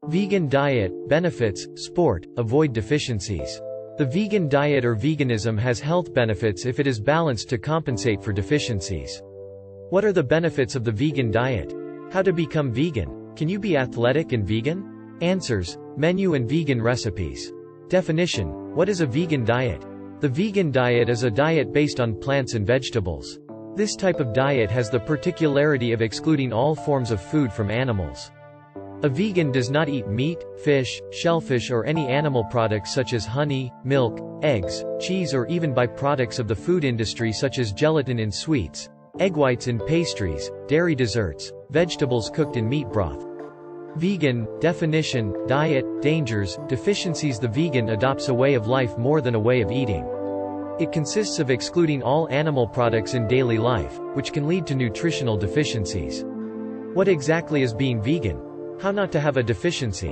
Vegan diet, benefits, sport, avoid deficiencies. The vegan diet or veganism has health benefits if it is balanced to compensate for deficiencies. What are the benefits of the vegan diet? How to become vegan? Can you be athletic and vegan? Answers: menu and vegan recipes. Definition: what is a vegan diet? The vegan diet is a diet based on plants and vegetables. This type of diet has the particularity of excluding all forms of food from animals. A vegan does not eat meat, fish, shellfish or any animal products such as honey, milk, eggs, cheese or even byproducts of the food industry such as gelatin in sweets, egg whites in pastries, dairy desserts, vegetables cooked in meat broth. Vegan, definition, diet, dangers, deficiencies. The vegan adopts a way of life more than a way of eating. It consists of excluding all animal products in daily life, which can lead to nutritional deficiencies. What exactly is being vegan? How not to have a deficiency?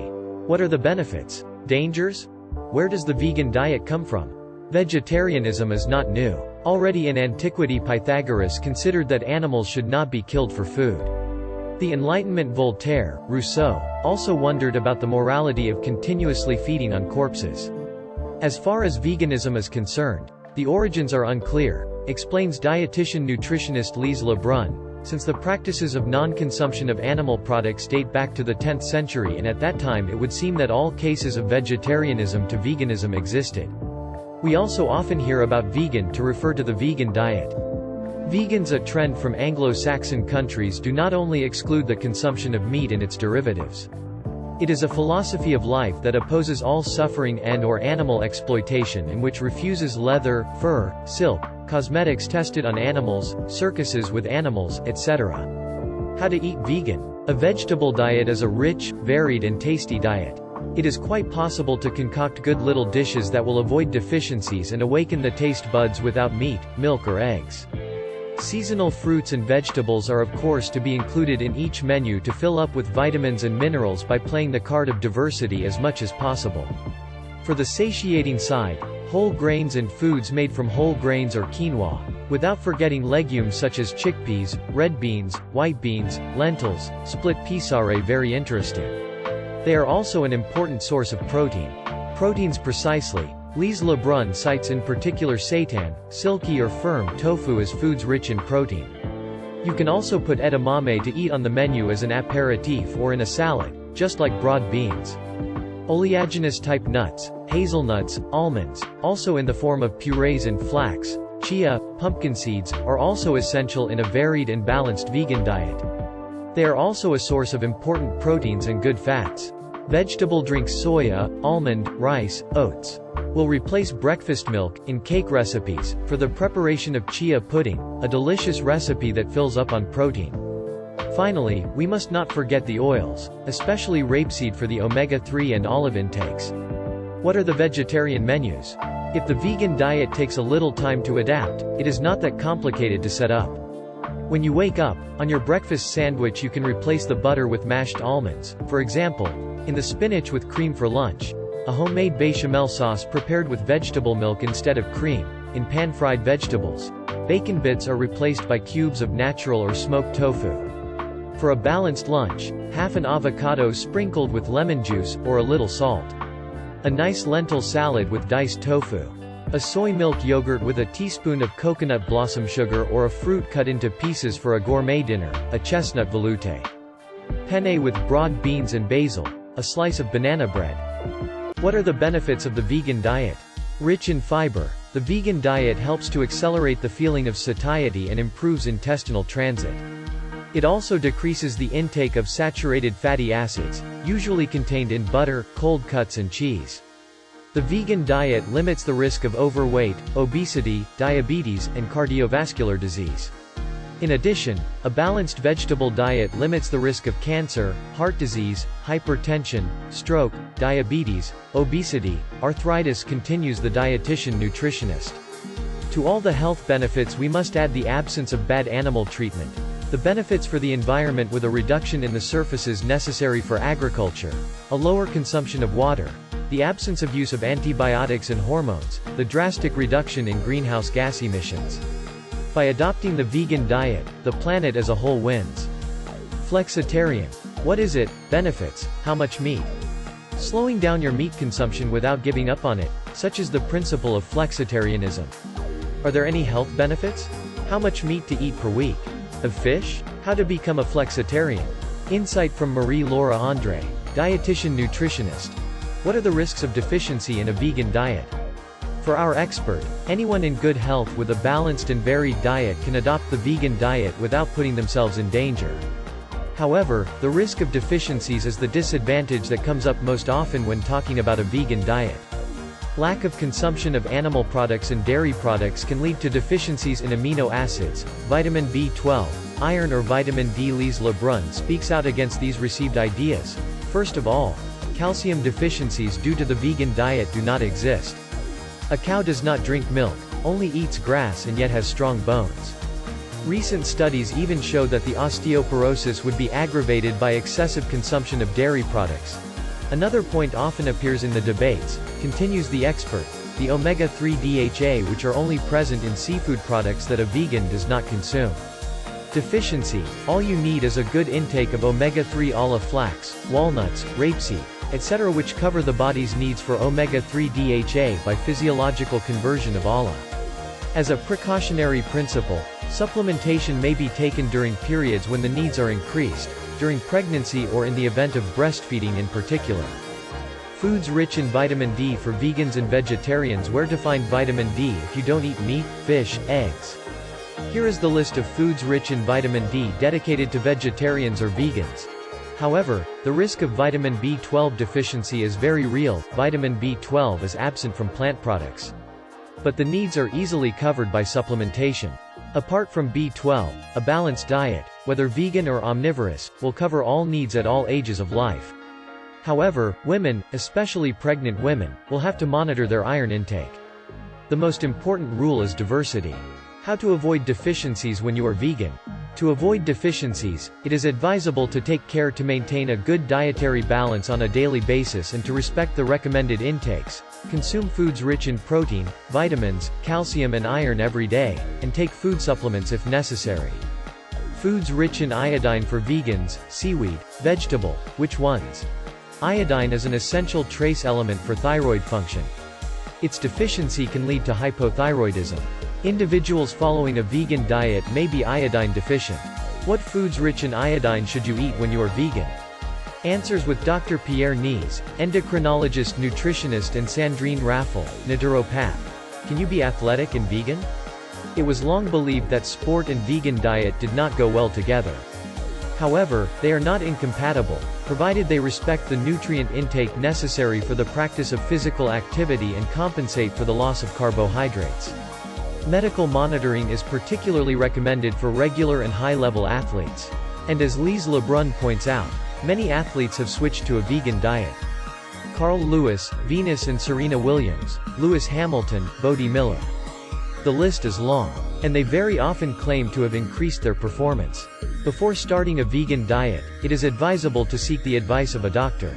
What are the benefits? Dangers? Where does the vegan diet come from? Vegetarianism is not new. Already in antiquity Pythagoras considered that animals should not be killed for food. The Enlightenment Voltaire, Rousseau, also wondered about the morality of continuously feeding on corpses. As far as veganism is concerned, the origins are unclear, explains dietitian-nutritionist Lise Lebrun, since the practices of non-consumption of animal products date back to the 10th century and at that time it would seem that all cases of vegetarianism to veganism existed. We also often hear about vegan to refer to the vegan diet. Vegans, a trend from Anglo-Saxon countries, do not only exclude the consumption of meat and its derivatives. It is a philosophy of life that opposes all suffering and/or animal exploitation and which refuses leather, fur, silk, cosmetics tested on animals, circuses with animals, etc. How to eat vegan? A vegetable diet is a rich, varied and tasty diet. It is quite possible to concoct good little dishes that will avoid deficiencies and awaken the taste buds without meat, milk or eggs. Seasonal fruits and vegetables are of course to be included in each menu to fill up with vitamins and minerals by playing the card of diversity as much as possible. For the satiating side, whole grains and foods made from whole grains or quinoa, without forgetting legumes such as chickpeas, red beans, white beans, lentils, split peas are very interesting. They are also an important source of protein. Proteins precisely. Lise Lebrun cites in particular seitan, silky or firm tofu as foods rich in protein. You can also put edamame to eat on the menu as an aperitif or in a salad, just like broad beans. Oleaginous type nuts, hazelnuts, almonds, also in the form of purees, and flax, chia, pumpkin seeds, are also essential in a varied and balanced vegan diet. They are also a source of important proteins and good fats. Vegetable drinks soya, almond, rice, oats will replace breakfast milk in cake recipes. For the preparation of chia pudding, a delicious recipe that fills up on protein. Finally, we must not forget the oils, especially rapeseed for the omega-3 and olive intakes. What are the vegetarian menus? If the vegan diet takes a little time to adapt, it is not that complicated to set up. When you wake up, on your breakfast sandwich you can replace the butter with mashed almonds, for example, in the spinach with cream for lunch. A homemade bechamel sauce prepared with vegetable milk instead of cream. In pan-fried vegetables, bacon bits are replaced by cubes of natural or smoked tofu. For a balanced lunch, half an avocado sprinkled with lemon juice, or a little salt. A nice lentil salad with diced tofu. A soy milk yogurt with a teaspoon of coconut blossom sugar or a fruit cut into pieces for a gourmet dinner, a chestnut veloute. Penne with broad beans and basil. A slice of banana bread. What are the benefits of the vegan diet? Rich in fiber, the vegan diet helps to accelerate the feeling of satiety and improves intestinal transit. It also decreases the intake of saturated fatty acids, usually contained in butter, cold cuts and cheese. The vegan diet limits the risk of overweight, obesity, diabetes, and cardiovascular disease. In addition, a balanced vegetable diet limits the risk of cancer, heart disease, hypertension, stroke, diabetes, obesity, arthritis. Continues the dietitian-nutritionist. To all the health benefits we must add the absence of bad animal treatment, the benefits for the environment with a reduction in the surfaces necessary for agriculture, a lower consumption of water, the absence of use of antibiotics and hormones, the drastic reduction in greenhouse gas emissions. By adopting the vegan diet, the planet as a whole wins. Flexitarian. What is it? Benefits. How much meat? Slowing down your meat consumption without giving up on it, such as the principle of flexitarianism. Are there any health benefits? How much meat to eat per week? Of fish? How to become a flexitarian? Insight from Marie-Laura Andre, dietitian nutritionist. What are the risks of deficiency in a vegan diet? For our expert, anyone in good health with a balanced and varied diet can adopt the vegan diet without putting themselves in danger. However, the risk of deficiencies is the disadvantage that comes up most often when talking about a vegan diet. Lack of consumption of animal products and dairy products can lead to deficiencies in amino acids, vitamin B12, iron or vitamin D. Lise Lebrun speaks out against these received ideas. First of all, calcium deficiencies due to the vegan diet do not exist. A cow does not drink milk, only eats grass and yet has strong bones. Recent studies even show that the osteoporosis would be aggravated by excessive consumption of dairy products. Another point often appears in the debates, continues the expert, the omega-3 DHA which are only present in seafood products that a vegan does not consume. Deficiency: all you need is a good intake of omega-3 olive flax, walnuts, rapeseed, etc. which cover the body's needs for omega-3 DHA by physiological conversion of ALA. As a precautionary principle, supplementation may be taken during periods when the needs are increased, during pregnancy or in the event of breastfeeding in particular. Foods rich in vitamin D for vegans and vegetarians. Where to find vitamin D if you don't eat meat, fish, eggs? Here is the list of foods rich in vitamin D dedicated to vegetarians or vegans. However, the risk of vitamin B12 deficiency is very real. Vitamin B12 is absent from plant products. But the needs are easily covered by supplementation. Apart from B12, a balanced diet, whether vegan or omnivorous, will cover all needs at all ages of life. However, women, especially pregnant women, will have to monitor their iron intake. The most important rule is diversity. How to avoid deficiencies when you are vegan? To avoid deficiencies, it is advisable to take care to maintain a good dietary balance on a daily basis and to respect the recommended intakes. Consume foods rich in protein, vitamins, calcium and iron every day, and take food supplements if necessary. Foods rich in iodine for vegans: seaweed, vegetable. Which ones? Iodine is an essential trace element for thyroid function. Its deficiency can lead to hypothyroidism. Individuals following a vegan diet may be iodine deficient. What foods rich in iodine should you eat when you are vegan? Answers with Dr. Pierre Nies, endocrinologist, nutritionist, and Sandrine Raffel, naturopath. Can you be athletic and vegan? It was long believed that sport and vegan diet did not go well together. However, they are not incompatible, provided they respect the nutrient intake necessary for the practice of physical activity and compensate for the loss of carbohydrates. Medical monitoring is particularly recommended for regular and high-level athletes. And as Lise Lebrun points out, many athletes have switched to a vegan diet. Carl Lewis, Venus and Serena Williams, Lewis Hamilton, Bode Miller. The list is long. And they very often claim to have increased their performance. Before starting a vegan diet, it is advisable to seek the advice of a doctor.